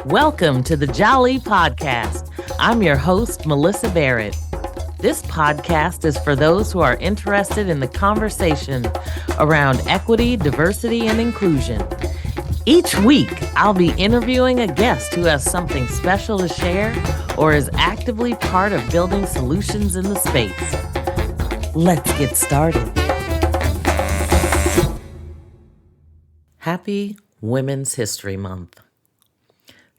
Welcome to the Jali podcast. I'm your host, Melyssa Barrett. This podcast is for those who are interested in the conversation around equity, diversity, and inclusion. Each week, I'll be interviewing a guest who has something special to share or is actively part of building solutions in the space. Let's get started. Happy Women's History Month.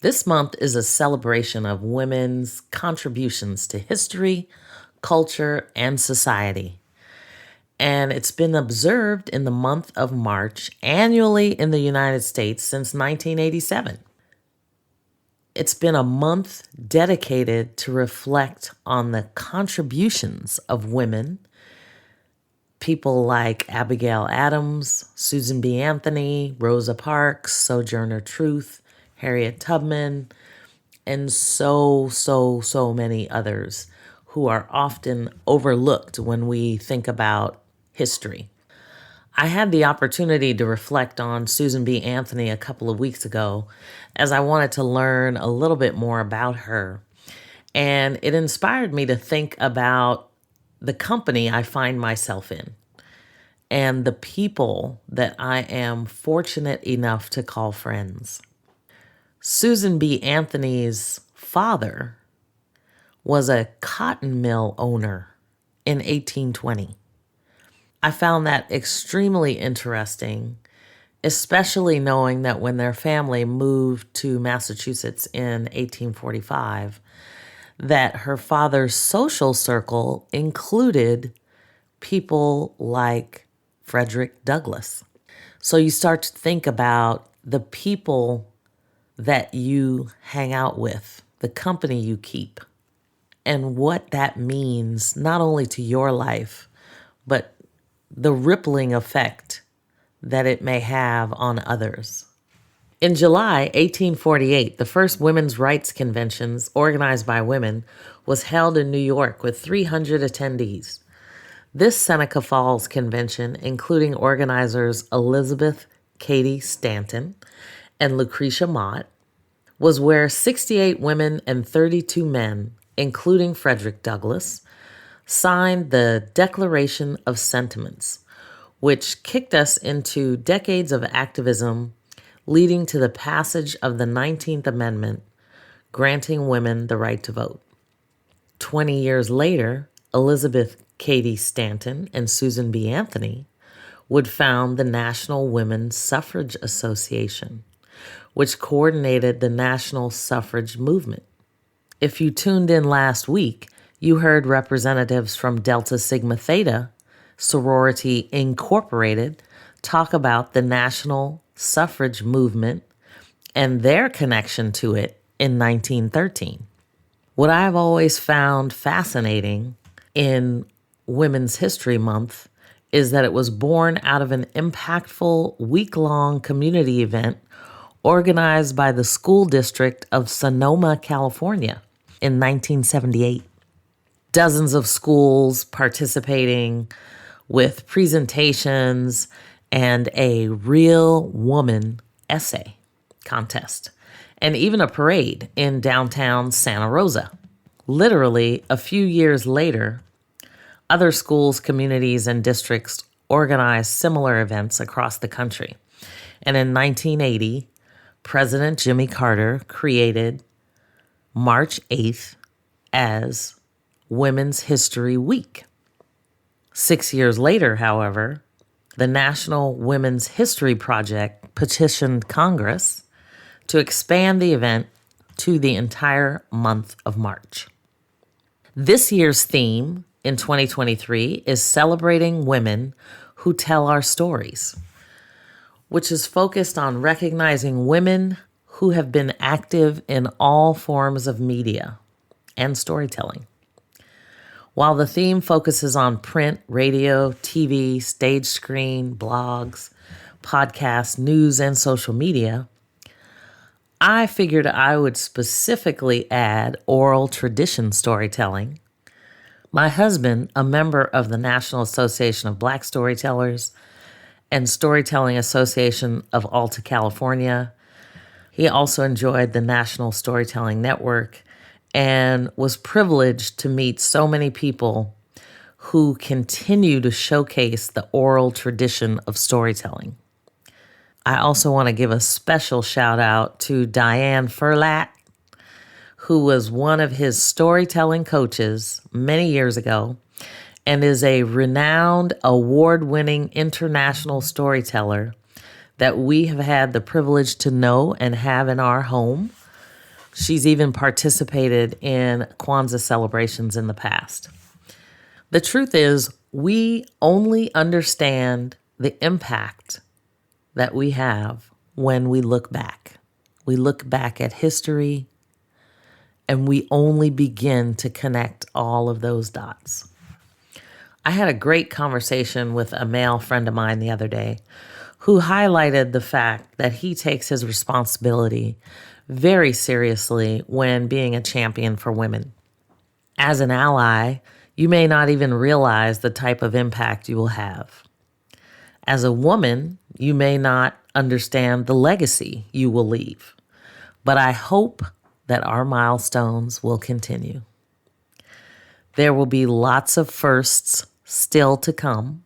This month is a celebration of women's contributions to history, culture, and society. And it's been observed in the month of March annually in the United States since 1987. It's been a month dedicated to reflect on the contributions of women, people like Abigail Adams, Susan B. Anthony, Rosa Parks, Sojourner Truth, Harriet Tubman, and so many others who are often overlooked when we think about history. I had the opportunity to reflect on Susan B. Anthony a couple of weeks ago as I wanted to learn a little bit more about her. And it inspired me to think about the company I find myself in and the people that I am fortunate enough to call friends. Susan B. Anthony's father was a cotton mill owner in 1820. I found that extremely interesting, especially knowing that when their family moved to Massachusetts in 1845, that her father's social circle included people like Frederick Douglass. So you start to think about the people that you hang out with, the company you keep, and what that means not only to your life, but the rippling effect that it may have on others. In July 1848, the first women's rights conventions organized by women was held in New York with 300 attendees. This Seneca Falls convention, including organizers Elizabeth Cady Stanton and Lucretia Mott, was where 68 women and 32 men, including Frederick Douglass, signed the Declaration of Sentiments, which kicked us into decades of activism leading to the passage of the 19th Amendment, granting women the right to vote. 20 years later, Elizabeth Cady Stanton and Susan B. Anthony would found the National Women's Suffrage Association, which coordinated the national suffrage movement. If you tuned in last week, you heard representatives from Delta Sigma Theta Sorority Incorporated talk about the national suffrage movement and their connection to it in 1913. What I've always found fascinating in Women's History Month is that it was born out of an impactful week-long community event organized by the school district of Sonoma, California in 1978. Dozens of schools participating with presentations and a real woman essay contest, and even a parade in downtown Santa Rosa. Literally, a few years later, other schools, communities, and districts organized similar events across the country. And in 1980, President Jimmy Carter created March 8th as Women's History Week. 6 years later, however, the National Women's History Project petitioned Congress to expand the event to the entire month of March. This year's theme in 2023 is celebrating women who tell our stories, which is focused on recognizing women who have been active in all forms of media and storytelling. While the theme focuses on print, radio, TV, stage screen, blogs, podcasts, news, and social media, I figured I would specifically add oral tradition storytelling. My husband, a member of the National Association of Black Storytellers and Storytelling Association of Alta California, He also enjoyed the National Storytelling Network and was privileged to meet so many people who continue to showcase the oral tradition of storytelling. I also want to give a special shout out to Diane Furlat, who was one of his storytelling coaches many years ago and is a renowned, award-winning international storyteller that we have had the privilege to know and have in our home. She's even participated in Kwanzaa celebrations in the past. The truth is, we only understand the impact that we have when we look back. We look back at history, and we only begin to connect all of those dots. I had a great conversation with a male friend of mine the other day who highlighted the fact that he takes his responsibility very seriously when being a champion for women. As an ally, you may not even realize the type of impact you will have. As a woman, you may not understand the legacy you will leave. But I hope that our milestones will continue. There will be lots of firsts still to come,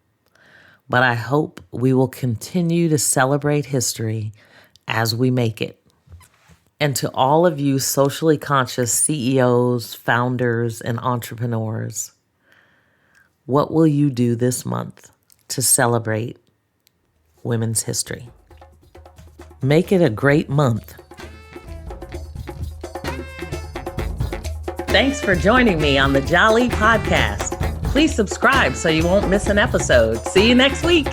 but I hope we will continue to celebrate history as we make it. And to all of you socially conscious CEOs, founders, and entrepreneurs, what will you do this month to celebrate women's history? Make it a great month. Thanks for joining me on the Jali podcast. Please subscribe so you won't miss an episode. See you next week.